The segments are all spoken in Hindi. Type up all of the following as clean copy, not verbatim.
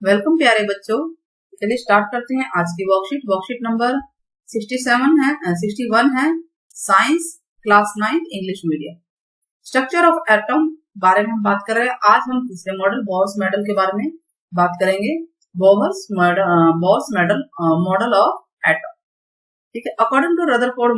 वेलकम प्यारे बच्चों। चलिए स्टार्ट करते हैं आज की वर्कशीट। वर्कशीट नंबर 61 है science class 9 English medium. Structure of atom बारे में हम बात कर रहे हैं। आज हम तीसरे मॉडल बोर्स मॉडल के बारे में बात करेंगे। Bohr's model of atom. ठीक है, according to Rutherford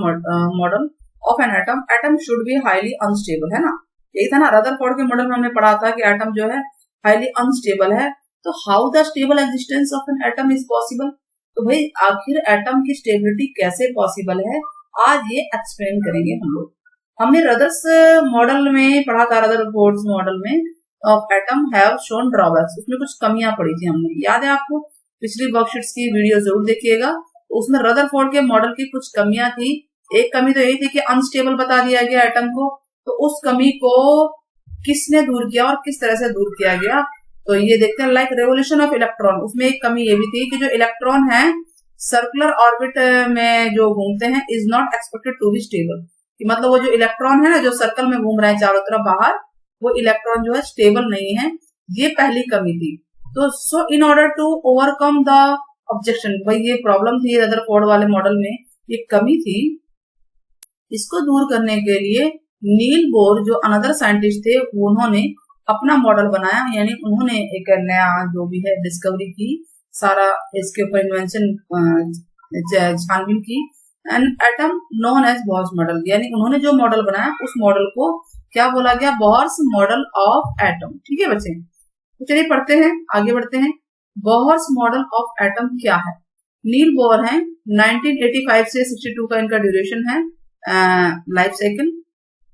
model of an atom, atom should be highly unstable, है ना। यही था ना, रदरफोर्ड के मॉडल में हमने पढ़ा था कि एटम जो है हाईली अनस्टेबल है। तो how the stable existence of an atom is possible. तो भाई आखिर एटम की स्टेबिलिटी कैसे पॉसिबल है, आज ये एक्सप्लेन करेंगे हम लोग। हमने रदर्स मॉडल में पढ़ा था, रदरफोर्ड मॉडल में of atom have shown drawbacks, उसमें कुछ कमियां पड़ी थी हमने, याद है आपको। पिछली वर्कशीट्स की वीडियो जरूर देखिएगा। उसमें रदरफोर्ड के मॉडल की कुछ कमियां थी। एक कमी तो यही थी कि अनस्टेबल बता दिया गया एटम को। तो उस कमी को किसने दूर किया और किस तरह से दूर किया गया, तो ये देखते हैं। लाइक रेवोल्यूशन ऑफ इलेक्ट्रॉन, उसमें एक कमी ये भी थी कि जो इलेक्ट्रॉन है सर्कुलर ऑर्बिट में जो घूमते हैं is not expected to be stable. मतलब वो जो इलेक्ट्रॉन है ना, जो सर्कल में घूम रहे हैं चारों तरफ बाहर, वो इलेक्ट्रॉन जो है स्टेबल नहीं है। ये पहली कमी थी। तो so in order to overcome the objection, भाई ये प्रॉब्लम थी रदरफोर्ड वाले मॉडल में, ये कमी थी। इसको दूर करने के लिए नील बोर जो अनदर साइंटिस्ट थे, उन्होंने अपना मॉडल बनाया। यानी उन्होंने एक नया जो भी है डिस्कवरी की, सारा इसके ऊपर इन्वेंशन छानबीन की। And atom known as Bohr's model, यानी उन्होंने जो मॉडल बनाया उस मॉडल को क्या बोला गया, बोर्स मॉडल ऑफ एटम। ठीक है बच्चे, तो चलिए पढ़ते हैं, आगे बढ़ते हैं। बोर्स मॉडल ऑफ एटम क्या है। नील बोर है, 1985 से 62 का इनका ड्यूरेशन है life cycle.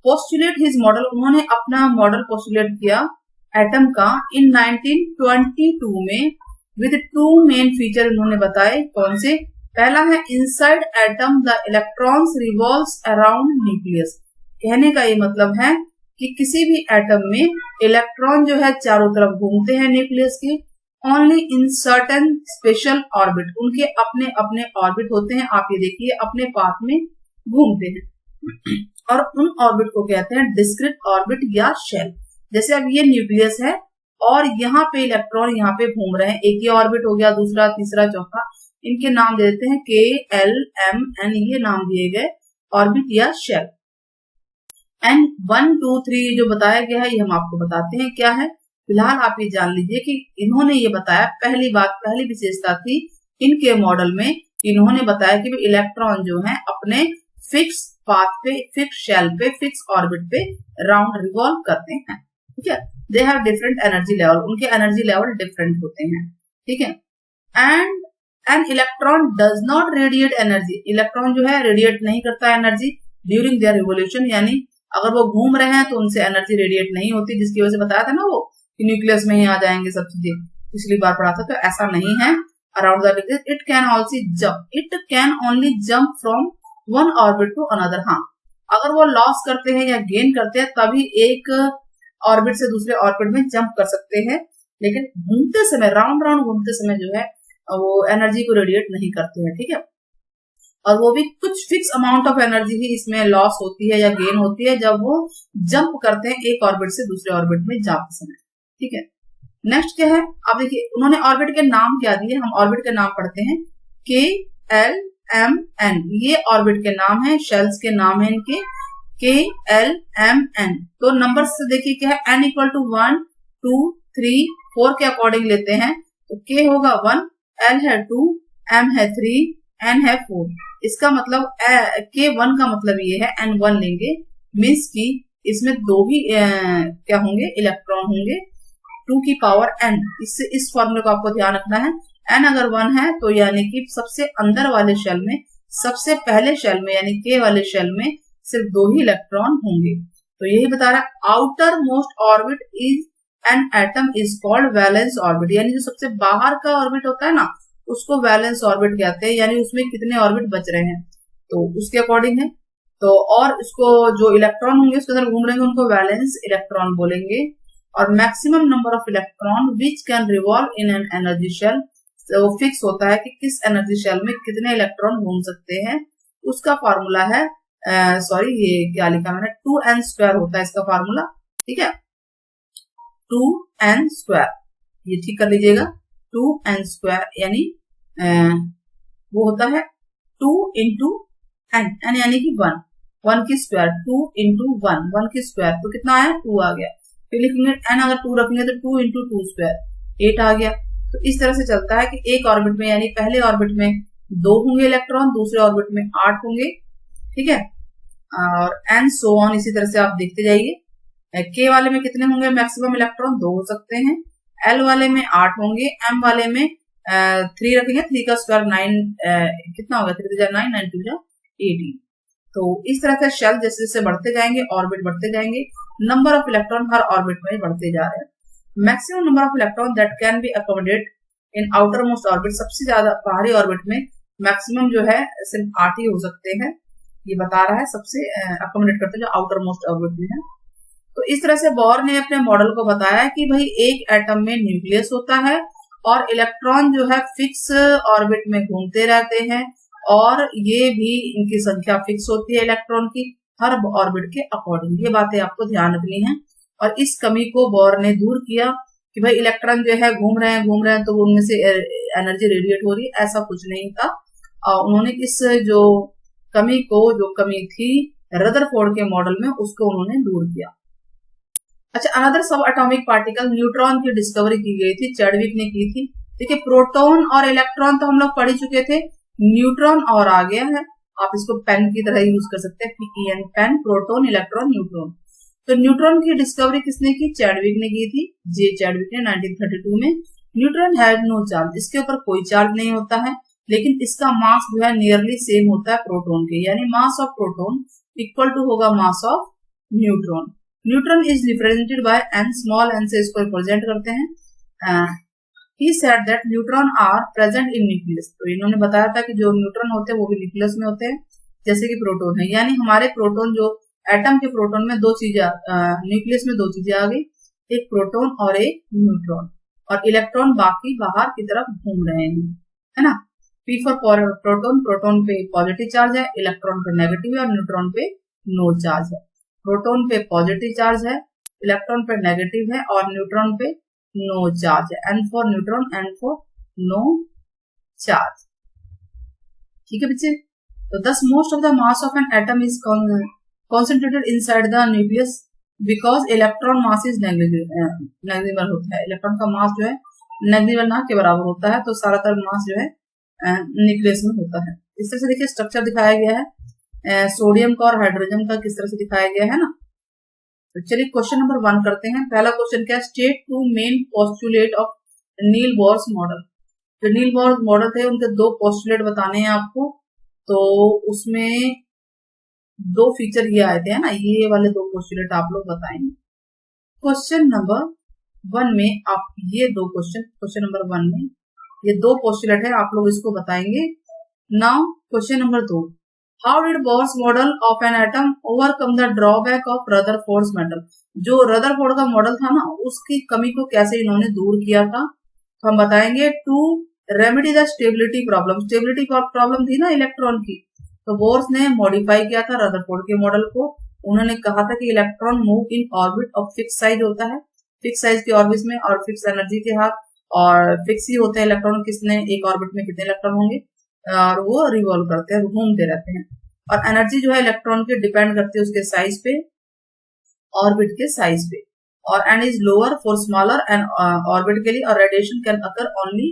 Postulate his model, उन्होंने अपना मॉडल पोस्टुलेट किया एटम का इन 1922 में विद टू मेन फीचर उन्होंने बताए। कौन से? पहला है inside atom the electrons revolves around nucleus. कहने का ये मतलब है कि किसी भी एटम में इलेक्ट्रॉन जो है चारों तरफ घूमते हैं न्यूक्लियस के, only in certain special orbit, उनके अपने अपने ऑर्बिट होते हैं। आप ये देखिए अपने पाथ में घूमते हैं और उन ऑर्बिट को कहते हैं डिस्क्रीट ऑर्बिट या शेल। जैसे अब ये न्यूक्लियस है और यहाँ पे इलेक्ट्रॉन यहाँ पे घूम रहे हैं, एक ही ऑर्बिट हो गया, दूसरा, तीसरा, चौथा, इनके नाम दे देते हैं के, एल, एम, एन, ये नाम दिए गए ऑर्बिट या शेल। एंड 1, 2, 3 जो बताया गया है ये हम आपको बताते हैं क्या है। फिलहाल आप ये जान लीजिए कि इन्होंने ये बताया, पहली बात, पहली विशेषता थी इनके मॉडल में, इन्होंने बताया कि इलेक्ट्रॉन जो है अपने फिक्स पाथ पे, फिक्स शेल पे, फिक्स ऑर्बिट पे राउंड रिवॉल्व करते हैं। ठीक है, they have different energy level, उनके एनर्जी लेवल डिफरेंट होते हैं। ठीक है, and an electron does not radiate energy, electron जो है रेडिएट नहीं करता एनर्जी ड्यूरिंग देयर रिवोल्यूशन, यानी अगर वो घूम रहे हैं तो उनसे एनर्जी रेडिएट नहीं होती, जिसकी वजह से बताया था ना वो कि न्यूक्लियस में ही आ जाएंगे सब चीजें, पिछली बार पढ़ा था। तो ऐसा नहीं है। Around the nucleus it can also jump, it can only jump from one orbit to another. हाँ, अगर वो लॉस करते हैं या गेन करते हैं तभी एक ऑर्बिट से दूसरे ऑर्बिट में जंप कर सकते हैं, लेकिन घूमते समय, राउंड राउंड घूमते समय जो है वो एनर्जी को रेडिएट नहीं करते हैं। ठीक है, और वो भी कुछ फिक्स अमाउंट ऑफ एनर्जी ही इसमें लॉस होती है या गेन होती है जब वो जंप करते हैं एक ऑर्बिट से दूसरे ऑर्बिट में जाते समय। ठीक है, नेक्स्ट क्या है, आप देखिए उन्होंने ऑर्बिट के नाम क्या दिए। हम ऑर्बिट के नाम पढ़ते हैं, के, एल, एम, एन, ये ऑर्बिट के नाम है, शेल्स के नाम है इनके, के, एल, एम, एन। तो नंबर से देखिए क्या है, एन इक्वल टू 1, 2, 3, 4 के अकॉर्डिंग लेते हैं। तो के होगा 1, एल है 2, एम है 3, एन है 4। इसका मतलब के 1 का मतलब ये है, एन 1 लेंगे, मीन्स की इसमें दो ही क्या होंगे, इलेक्ट्रॉन होंगे, 2 की पावर n। इससे इस फॉर्मूले को आपको ध्यान रखना है। n अगर 1 है तो यानी कि सबसे अंदर वाले शेल में, सबसे पहले शेल में यानी के वाले शेल में सिर्फ 2 ही इलेक्ट्रॉन होंगे। तो यही बता रहा है, outer most orbit is an atom is called valence orbit, यानी जो सबसे बाहर का ऑर्बिट होता है ना उसको वैलेंस ऑर्बिट कहते हैं, यानी उसमें कितने ऑर्बिट बच रहे हैं तो उसके अकॉर्डिंग है। तो और इसको जो इलेक्ट्रॉन होंगे उसके अंदर घूम रहे हैं उनको वैलेंस इलेक्ट्रॉन बोलेंगे। और maximum number of electron which can revolve in an energy shell, वो फिक्स होता है कि किस एनर्जी शेल में कितने इलेक्ट्रॉन घूम सकते हैं, उसका फॉर्मूला है, सॉरी ये क्या लिखा मैंने, 2n² होता है इसका फॉर्मूला। ठीक है, 2n², ये ठीक कर लीजिएगा। 2n² यानी वो होता है 2 इंटू n यानी कि 1 की स्क्वायर, 2 इंटू 1 की स्क्वायर, तो कितना आया 2 आ गया। फिर लिखेंगे n अगर 2 रखेंगे तो 2 इंटू 2 स्क्वायर 8 आ गया। तो इस तरह से चलता है कि एक ऑर्बिट में यानी पहले ऑर्बिट में 2 होंगे इलेक्ट्रॉन, दूसरे ऑर्बिट में 8 होंगे, ठीक है, और एंड सो ऑन, इसी तरह से आप देखते जाइए। के वाले में कितने होंगे मैक्सिमम इलेक्ट्रॉन, 2 हो सकते हैं, एल वाले में 8 होंगे, एम वाले में 3 रखेंगे, 3 का स्क्वायर 9, कितना होगा 3 9 9 2 18। तो इस तरह से शेल जैसे जैसे बढ़ते जाएंगे, ऑर्बिट बढ़ते जाएंगे, number of electron her orbit में बढ़ते जा रहे हैं। Maximum number of electron that can be accommodate in outer most orbit, सबसे ज्यादा बाहरी ऑर्बिट में मैक्सिमम जो है सिर्फ 8 ही हो सकते हैं, ये बता रहा है, सबसे अकोमोडेट करते जो आउटर मोस्ट ऑर्बिट में है। तो इस तरह से बोर ने अपने मॉडल को बताया कि भाई एक एटम में न्यूक्लियस होता है और इलेक्ट्रॉन जो है फिक्स ऑर्बिट में घूमते रहते हैं, और ये भी इनकी संख्या फिक्स होती है इलेक्ट्रॉन की हर ऑर्बिट के अकॉर्डिंग। ये बातें आपको ध्यान रखनी है। और इस कमी को बोर ने दूर किया कि भाई इलेक्ट्रॉन जो है घूम रहे हैं तो उनमें से एनर्जी रेडिएट हो रही है, ऐसा कुछ नहीं था। उन्होंने इस जो कमी थी रदरफोर्ड के मॉडल में, उसको उन्होंने दूर किया। अच्छा, अनदर सब एटॉमिक पार्टिकल न्यूट्रॉन की डिस्कवरी की गई थी, चैडविक ने की थी। देखिए प्रोटॉन और इलेक्ट्रॉन तो हम लोग पढ़ ही चुके थे, न्यूट्रॉन और आ गया है, आप इसको पेन की तरह यूज कर सकते हैं, PEN pen, proton, electron, neutron. तो न्यूट्रॉन की डिस्कवरी किसने की, चैडविक ने की थी, जे चैडविक ने 1932 में। न्यूट्रॉन हैड नो चार्ज, इसके ऊपर कोई चार्ज नहीं होता है, लेकिन इसका मास जो है नियरली सेम होता है प्रोटॉन के, यानी mass of proton equal to होगा mass of neutron. Neutron is represented by n, small n से इसको रिप्रेजेंट करते हैं। He said that neutron are present in nucleus, तो इन्होंने बताया था कि जो न्यूट्रॉन होते हैं वो भी न्यूक्लियस में होते हैं जैसे कि प्रोटॉन है, यानी हमारे प्रोटॉन जो एटम के प्रोटॉन में दो चीजें, न्यूक्लियस में दो चीजें आ गई, एक प्रोटॉन और एक न्यूट्रॉन, और इलेक्ट्रॉन बाकी बाहर की तरफ घूम रहे हैं, है ना। P फॉर प्रोटॉन, प्रोटॉन पे पॉजिटिव चार्ज है, इलेक्ट्रॉन पे नेगेटिव है, और न्यूट्रॉन पे नो चार्ज है। प्रोटॉन पे पॉजिटिव चार्ज है, इलेक्ट्रॉन पे नेगेटिव है, और न्यूट्रॉन पे नो चार्ज है। N for neutron, N for no charge, ठीक है बच्चे। तो thus most of the mass of an atom is concentrated inside the nucleus because electron mass is negligible होता है, इलेक्ट्रॉन का मास जो है नेग्लिजिबल ना के बराबर होता है, तो सारातर मास जो है न्यूक्लियस में होता है। इस तरह से देखिए स्ट्रक्चर दिखाया गया है, सोडियम का और हाइड्रोजन का किस तरह से दिखाया गया है ना। तो चलिए क्वेश्चन नंबर 1 करते हैं। पहला क्वेश्चन क्या है, state 2 main postulate of Niels Bohr's model. जो नील बोर्स मॉडल थे उनके 2 पोस्टुलेट बताने हैं आपको, तो उसमें 2 फीचर ये आए थे, है ना, ये वाले 2 पोस्टुलेट आप लोग बताएंगे। क्वेश्चन नंबर 1 में आप ये 2 क्वेश्चन नंबर 1 में ये 2 पोस्टुलेट है, आप लोग इसको बताएंगे। Now question number 2, how did bourse model of an atom overcome the drawback of Rutherford's model. जो रदरफोर्ड का मॉडल था ना, उसकी कमी को कैसे इन्होंने दूर किया था, तो हम बताएंगे to remedy the stability problem. Stability problem थी ना इलेक्ट्रॉन की, तो बोर्स ने मॉडिफाई किया था रदरफोर्ड के मॉडल को। उन्होंने कहा था कि electron move in orbit of fix size होता है, फिक्स साइज के ऑर्बिट में और फिक्स एनर्जी के हाथ, और फिक्स ही होते हैं इलेक्ट्रॉन, किसने एक ऑर्बिट में कितने इलेक्ट्रॉन होंगे, और वो रिवॉल्व करते हैं, घूमते रहते हैं। और एनर्जी जो है इलेक्ट्रॉन के डिपेंड करती है उसके साइज पे, ऑर्बिट के साइज पे, और n is lower for smaller and orbit के लिए, और radiation can occur only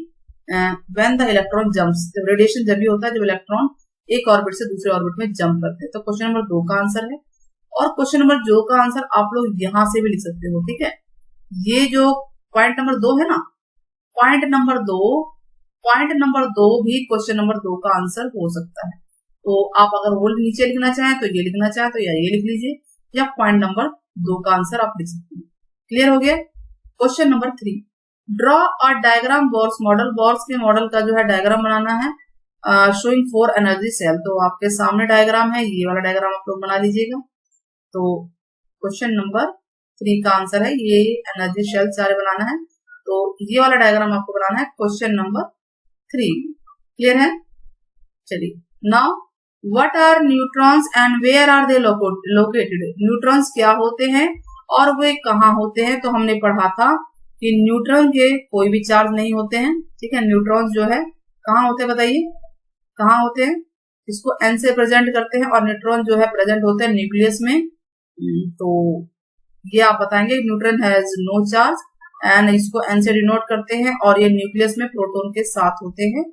when the electron jumps. Radiation जब भी होता है जब इलेक्ट्रॉन एक ऑर्बिट से दूसरे ऑर्बिट में जंप करते हैं। तो क्वेश्चन नंबर 2 का आंसर है, और क्वेश्चन नंबर 2 का आंसर आप लोग यहां से भी लिख सकते हो, ठीक है। ये जो पॉइंट नंबर 2 है ना, पॉइंट नंबर दो भी क्वेश्चन नंबर 2 का आंसर हो सकता है। तो आप अगर वो नीचे लिखना चाहें तो ये लिखना चाहें तो या ये लिख लीजिए, या पॉइंट नंबर 2 का आंसर आप लिख सकते हैं। क्लियर हो गया। Question number 3, draw a diagram Bohr's model. Bohr's के मॉडल का जो है डायग्राम बनाना है, शोइंग 4 एनर्जी सेल। तो आपके सामने डायग्राम है, ये वाला डायग्राम आप लोग बना लीजिएगा। तो क्वेश्चन नंबर 3 का आंसर है ये एनर्जी सेल सारे बनाना है, तो ये वाला डायग्राम आपको बनाना है क्वेश्चन नंबर 3। क्लियर है। चलिए, now what are neutrons and where are they located. Neutrons क्या होते हैं और वे कहाँ होते हैं। तो हमने पढ़ा था कि न्यूट्रॉन के कोई भी चार्ज नहीं होते हैं, ठीक है। न्यूट्रॉन जो है कहाँ होते हैं बताइए, कहाँ होते हैं, इसको n से प्रेजेंट करते हैं, और न्यूट्रॉन जो है प्रेजेंट होते हैं न्यूक्लियस में। तो ये आप बताएंगे neutron has no charge and इसको n से डिनोट करते हैं, और ये न्यूक्लियस में प्रोटॉन के साथ होते हैं।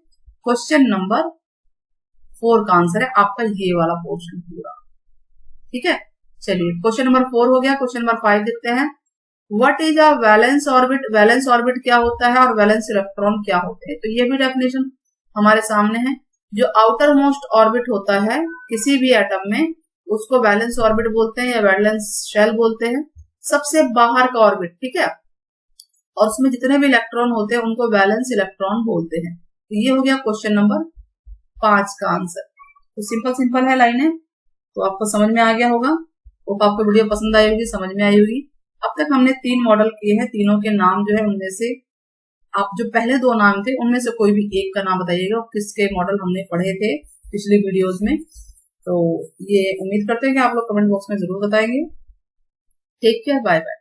क्वेश्चन नंबर 4 का आंसर है आपका ये वाला पोर्शन पूरा, ठीक है। चलिए क्वेश्चन नंबर 4 हो गया। क्वेश्चन नंबर 5 देखते हैं। What is a valence orbit. Valence orbit क्या होता है और वैलेंस इलेक्ट्रॉन क्या होते हैं, तो ये भी डेफिनेशन हमारे सामने है। जो आउटर मोस्ट ऑर्बिट होता है किसी भी एटम में उसको वैलेंस ऑर्बिट बोलते हैं या वैलेंस शेल बोलते हैं, सबसे बाहर का ऑर्बिट, ठीक है। और उसमें जितने भी इलेक्ट्रॉन होते हैं उनको वैलेंस इलेक्ट्रॉन बोलते हैं। तो ये हो गया क्वेश्चन नंबर 5 का आंसर। तो सिंपल सिंपल है लाइनें, तो आपको समझ में आ गया होगा। तो आपको वीडियो पसंद आई होगी, समझ में आई होगी। अब तक हमने 3 मॉडल किए हैं, तीनों के नाम जो है उनमें से आप जो पहले 2 नाम थे उनमें से कोई भी एक का नाम बताइएगा, किसके मॉडल हमने पढ़े थे पिछली वीडियोस में। तो ये उम्मीद करते हैं कि आप लोग कमेंट बॉक्स में जरूर बताएंगे। Take care, bye bye.